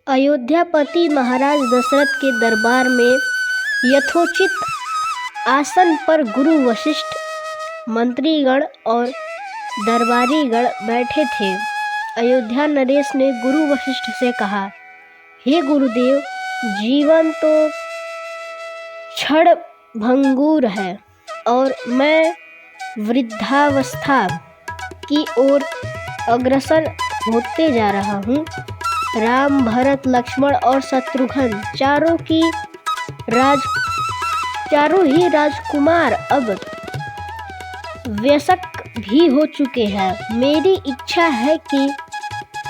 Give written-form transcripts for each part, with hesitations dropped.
अयोध्यापति महाराज दशरथ के दरबार में यथोचित आसन पर गुरु वशिष्ठ, मंत्रीगण और दरबारीगण बैठे थे। अयोध्या नरेश ने गुरु वशिष्ठ से कहा, हे गुरुदेव, जीवन तो क्षण भंगुर है और मैं वृद्धावस्था की ओर अग्रसर होते जा रहा हूँ। राम, भरत, लक्ष्मण और शत्रुघ्न चारों ही राजकुमार अब वयस्क भी हो चुके हैं। मेरी इच्छा है कि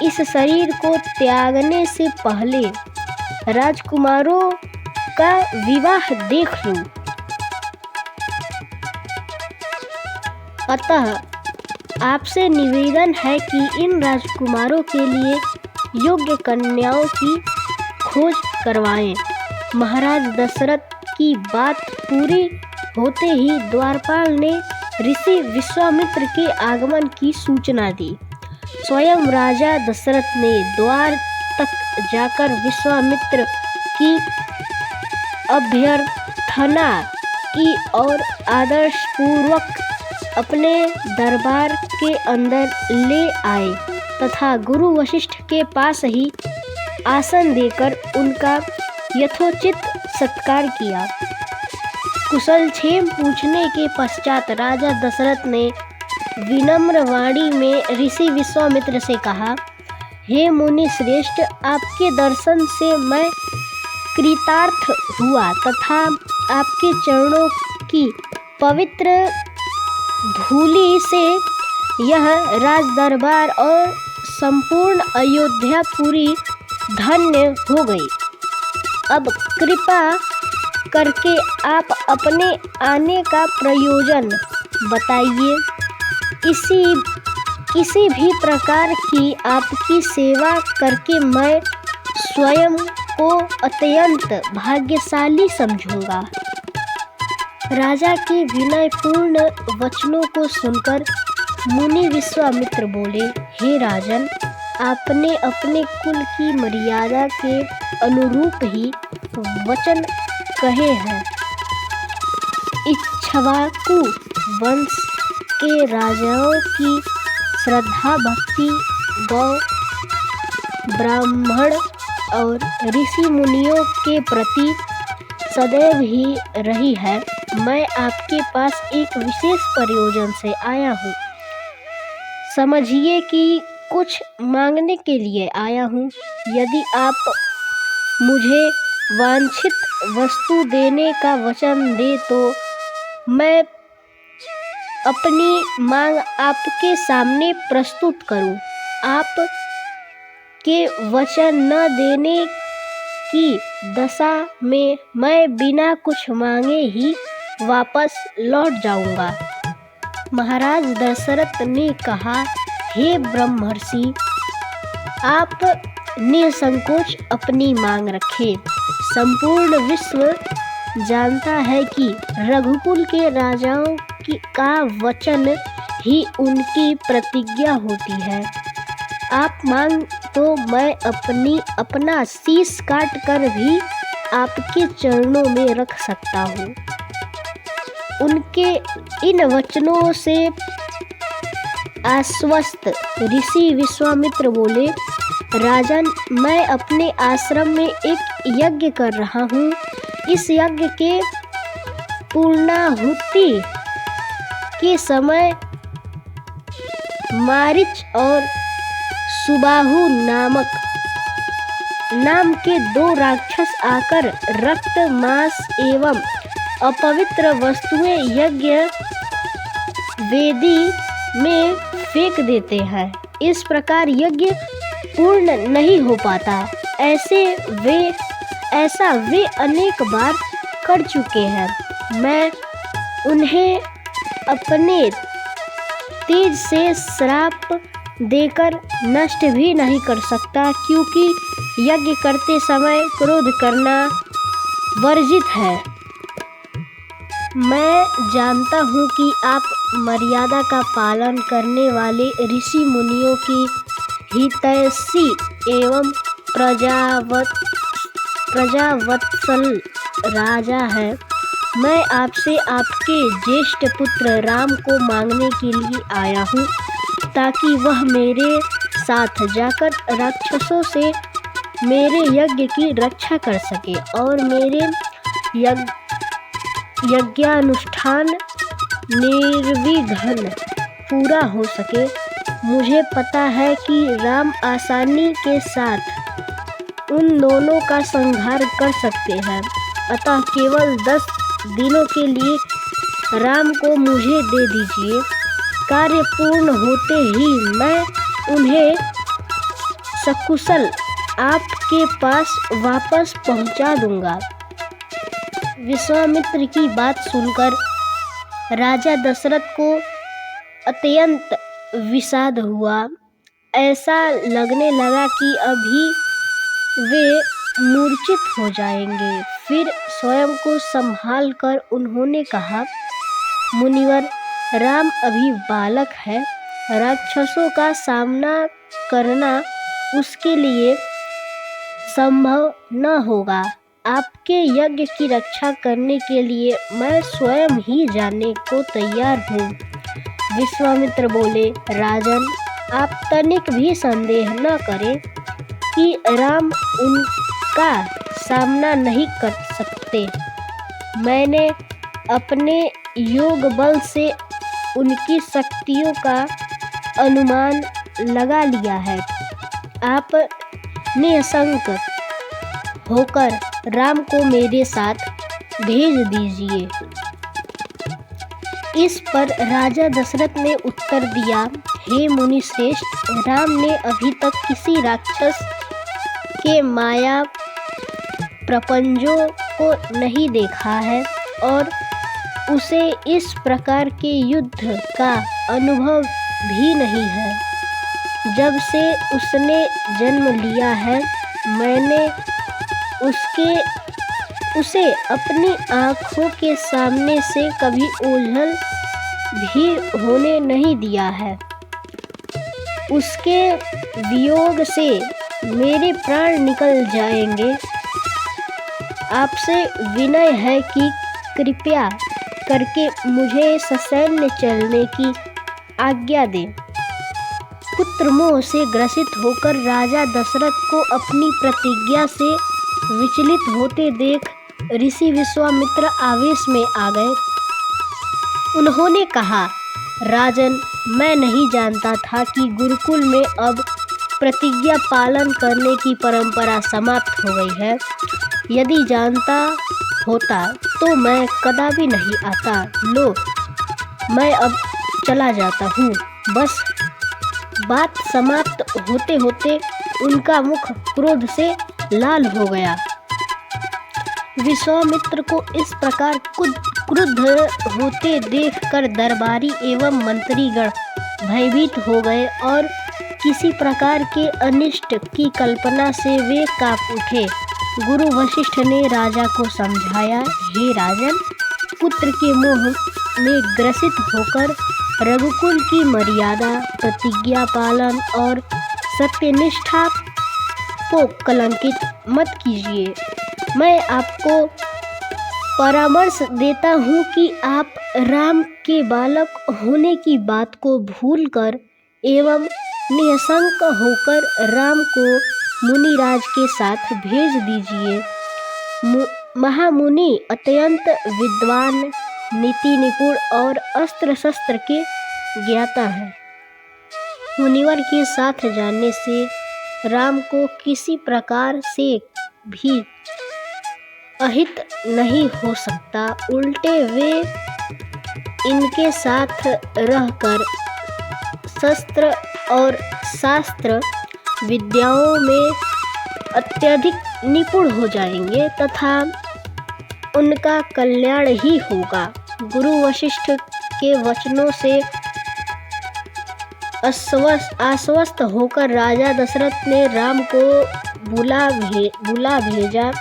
इस शरीर को त्यागने से पहले राजकुमारों का विवाह देख लूं। अतः आपसे निवेदन है कि इन राजकुमारों के लिए योग्य कन्याओं की खोज करवाएं। महाराज दशरथ की बात पूरी होते ही द्वारपाल ने ऋषि विश्वामित्र के आगमन की सूचना दी। स्वयं राजा दशरथ ने द्वार तक जाकर विश्वामित्र की अभ्यर्थना की और आदर्शपूर्वक अपने दरबार के अंदर ले आए तथा गुरु वशिष्ठ के पास ही आसन देकर उनका यथोचित सत्कार किया। कुशल क्षेम पूछने के पश्चात राजा दशरथ ने विनम्र वाणी में ऋषि विश्वामित्र से कहा, हे मुनि श्रेष्ठ, आपके दर्शन से मैं कृतार्थ हुआ तथा आपके चरणों की पवित्र धूलि से यह राजदरबार और संपूर्ण अयोध्यापुरी धन्य हो गई। अब कृपा करके आप अपने आने का प्रयोजन बताइए। किसी भी प्रकार की आपकी सेवा करके मैं स्वयं को अत्यंत भाग्यशाली समझूंगा। राजा के विनयपूर्ण वचनों को सुनकर मुनि विश्वामित्र बोले, हे राजन, आपने अपने कुल की मर्यादा के अनुरूप ही वचन कहे हैं। इक्ष्वाकु वंश के राजाओं की श्रद्धा भक्ति गौ, ब्राह्मण और ऋषि मुनियों के प्रति सदैव ही रही है। मैं आपके पास एक विशेष प्रयोजन से आया हूँ। समझिए कि कुछ मांगने के लिए आया हूँ। यदि आप मुझे वांछित वस्तु देने का वचन दे तो मैं अपनी मांग आपके सामने प्रस्तुत करूं। आप के वचन न देने की दशा में मैं बिना कुछ मांगे ही वापस लौट जाऊंगा। महाराज दशरथ ने कहा, हे ब्रह्मर्षि, आप निसंकोच अपनी मांग रखें। संपूर्ण विश्व जानता है कि रघुकुल के राजाओं का वचन ही उनकी प्रतिज्ञा होती है। आप मांग तो मैं अपना शीश काट कर भी आपके चरणों में रख सकता हूँ। उनके इन वचनों से आश्वस्त ऋषि विश्वामित्र बोले, राजन, मैं अपने आश्रम में एक यज्ञ कर रहा हूँ। इस यज्ञ के पूर्णाहुति के समय मारीच और सुबाहु नाम के दो राक्षस आकर रक्त, मांस एवं अपवित्र वस्तुएं यज्ञ वेदी में फेंक देते हैं। इस प्रकार यज्ञ पूर्ण नहीं हो पाता। ऐसा वे अनेक बार कर चुके हैं। मैं उन्हें अपने तेज से श्राप देकर नष्ट भी नहीं कर सकता, क्योंकि यज्ञ करते समय क्रोध करना वर्जित है। मैं जानता हूँ कि आप मर्यादा का पालन करने वाले ऋषि मुनियों की हितैषी एवं प्रजावत्सल राजा है, मैं आपसे आपके ज्येष्ठ पुत्र राम को मांगने के लिए आया हूँ, ताकि वह मेरे साथ जाकर राक्षसों से मेरे यज्ञ की रक्षा कर सके और मेरे यज्ञानुष्ठान निर्विघ्न पूरा हो सके। मुझे पता है कि राम आसानी के साथ उन दोनों का संहार कर सकते हैं, अतः केवल 10 दिनों के लिए राम को मुझे दे दीजिए। कार्य पूर्ण होते ही मैं उन्हें सकुशल आपके पास वापस पहुंचा दूंगा। विश्वामित्र की बात सुनकर राजा दशरथ को अत्यंत विषाद हुआ। ऐसा लगने लगा कि अभी वे मूर्छित हो जाएंगे। फिर स्वयं को संभाल कर उन्होंने कहा, मुनिवर, राम अभी बालक है, राक्षसों का सामना करना उसके लिए संभव न होगा। आपके यज्ञ की रक्षा करने के लिए मैं स्वयं ही जाने को तैयार हूँ। विश्वामित्र बोले, राजन, आप तनिक भी संदेह न करें कि राम उनका सामना नहीं कर सकते। मैंने अपने योग बल से उनकी शक्तियों का अनुमान लगा लिया है। आप निशंक होकर राम को मेरे साथ भेज दीजिए। इस पर राजा दशरथ ने उत्तर दिया, हे मुनि श्रेष्ठ, राम ने अभी तक किसी राक्षस के माया प्रपंचों को नहीं देखा है और उसे इस प्रकार के युद्ध का अनुभव भी नहीं है। जब से उसने जन्म लिया है, मैंने उसे अपनी आँखों के सामने से कभी ओझल भी होने नहीं दिया है। उसके वियोग से मेरे प्राण निकल जाएंगे। आपसे विनय है कि कृपया करके मुझे ससैन्य चलने की आज्ञा दें। पुत्र मोह से ग्रसित होकर राजा दशरथ को अपनी प्रतिज्ञा से विचलित होते देख ऋषि विश्वामित्र आवेश में आ गए। उन्होंने कहा, राजन, मैं नहीं जानता था कि गुरुकुल में अब प्रतिज्ञा पालन करने की परंपरा समाप्त हो गई है। यदि जानता होता तो मैं कदापि नहीं आता। लो, मैं अब चला जाता हूँ। बस बात समाप्त होते होते उनका मुख क्रोध से लाल हो गया। विश्वामित्र को इस प्रकार क्रुद्ध होते देखकर दरबारी एवं मंत्रीगण भयभीत हो गए और किसी प्रकार के अनिष्ट की कल्पना से वे कांप उठे। गुरु वशिष्ठ ने राजा को समझाया, हे राजन, पुत्र के मोह में ग्रसित होकर रघुकुल की मर्यादा, प्रतिज्ञा पालन और सत्यनिष्ठा को कलंकित मत कीजिए। मैं आपको परामर्श देता हूँ कि आप राम के बालक होने की बात को भूलकर एवं निशंक होकर राम को मुनिराज के साथ भेज दीजिए। महामुनि अत्यंत विद्वान, नीति निपुण और अस्त्र शस्त्र के ज्ञाता है। मुनिवर के साथ जाने से राम को किसी प्रकार से भी अहित नहीं हो सकता। उल्टे वे इनके साथ रहकर शस्त्र और शास्त्र विद्याओं में अत्यधिक निपुण हो जाएंगे तथा उनका कल्याण ही होगा। गुरु वशिष्ठ के वचनों से आश्वस्त होकर राजा दशरथ ने राम को बुला भेजा।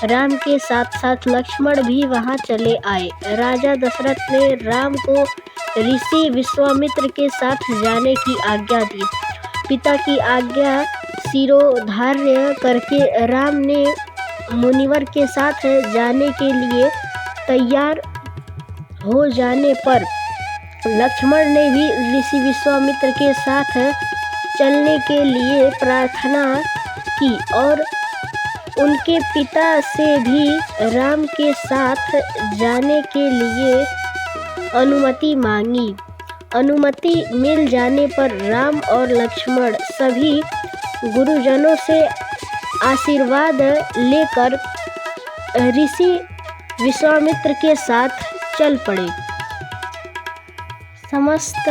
राम के साथ साथ लक्ष्मण भी वहां चले आए। राजा दशरथ ने राम को ऋषि विश्वामित्र के साथ जाने की आज्ञा दी। पिता की आज्ञा शिरोधार्य करके राम ने मुनिवर के साथ जाने के लिए तैयार हो जाने पर लक्ष्मण ने भी ऋषि विश्वामित्र के साथ चलने के लिए प्रार्थना की और उनके पिता से भी राम के साथ जाने के लिए अनुमति मांगी। अनुमति मिल जाने पर राम और लक्ष्मण सभी गुरुजनों से आशीर्वाद लेकर ऋषि विश्वामित्र के साथ चल पड़े। समस्त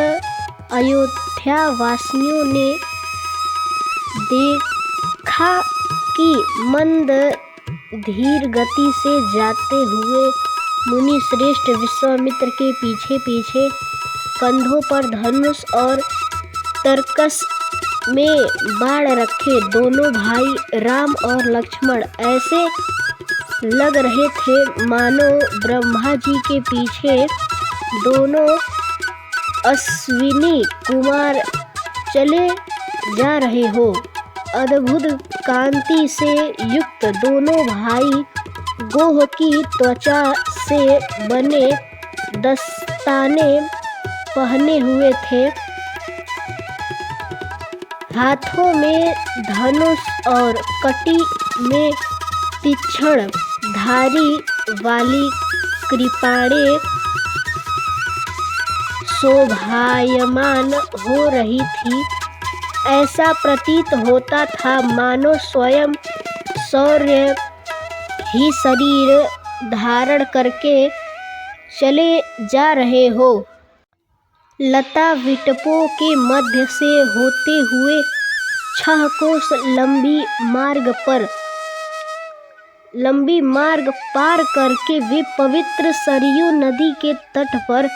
अयोध्या वासियों ने देखा कि मंद धीर गति से जाते हुए मुनि श्रेष्ठ विश्वामित्र के पीछे पीछे कंधों पर धनुष और तरकस में बाण रखे दोनों भाई राम और लक्ष्मण ऐसे लग रहे थे मानो ब्रह्मा जी के पीछे दोनों अश्विनी कुमार चले जा रहे हो। अद्भुत कांति से युक्त दोनों भाई गोह की त्वचा से बने दस्ताने पहने हुए थे। हाथों में धनुष और कटी में तीक्ष्ण धारी वाली कृपाणें शोभायमान हो रही थी। ऐसा प्रतीत होता था मानो स्वयं शौर्य ही शरीर धारण करके चले जा रहे हो। लता विटपों के मध्य से होते हुए 6 कोस लंबी मार्ग पार करके वे पवित्र सरयू नदी के तट पर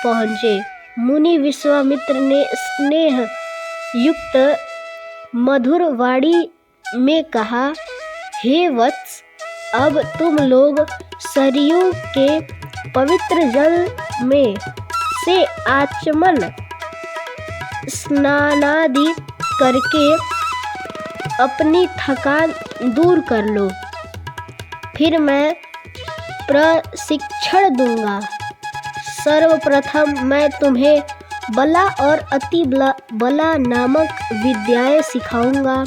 पहुँचे। मुनि विश्वामित्र ने स्नेह युक्त मधुर वाणी में कहा, हे वत्स, अब तुम लोग सरयू के पवित्र जल में से आचमन स्नानादि करके अपनी थकान दूर कर लो, फिर मैं प्रशिक्षण दूंगा। सर्वप्रथम मैं तुम्हें बला और अति बला नामक विद्याएं सिखाऊंगा।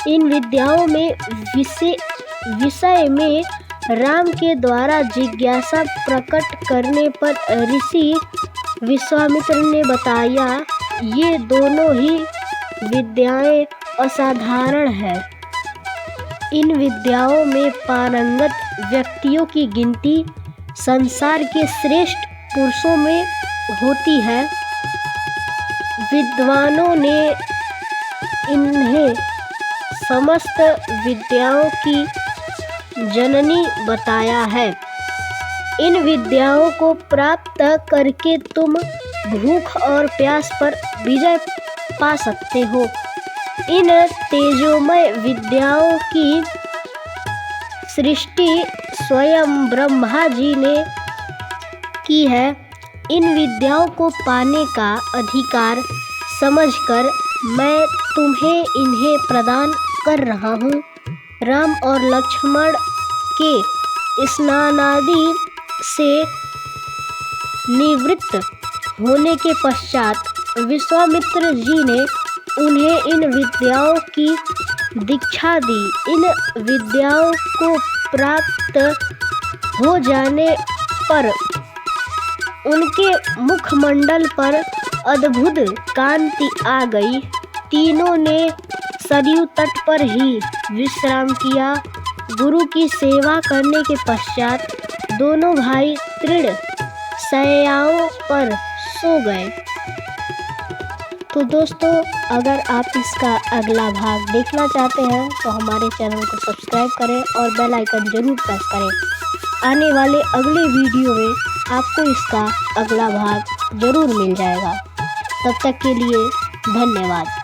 इन विद्याओं में विषय में राम के द्वारा जिज्ञासा प्रकट करने पर ऋषि विश्वामित्र ने बताया, ये दोनों ही विद्याएं असाधारण है। इन विद्याओं में पारंगत व्यक्तियों की गिनती संसार के श्रेष्ठ पुरुषों में होती है। विद्वानों ने इन्हें समस्त विद्याओं की जननी बताया है। इन विद्याओं को प्राप्त करके तुम भूख और प्यास पर विजय पा सकते हो। इन तेजोमय विद्याओं की सृष्टि स्वयं ब्रह्मा जी ने की है। इन विद्याओं को पाने का अधिकार समझकर मैं तुम्हें इन्हें प्रदान कर रहा हूँ। राम और लक्ष्मण के स्नानादि से निवृत्त होने के पश्चात विश्वामित्र जी ने उन्हें इन विद्याओं की दीक्षा दी। इन विद्याओं को प्राप्त हो जाने पर उनके मुखमंडल पर अद्भुत कांति आ गई। तीनों ने सरयू तट पर ही विश्राम किया। गुरु की सेवा करने के पश्चात दोनों भाई तृण शैयाओं पर सो गए। तो दोस्तों, अगर आप इसका अगला भाग देखना चाहते हैं तो हमारे चैनल को सब्सक्राइब करें और बेल आइकन जरूर प्रेस करें। आने वाले अगले वीडियो में आपको इसका अगला भाग जरूर मिल जाएगा। तब तक के लिए धन्यवाद।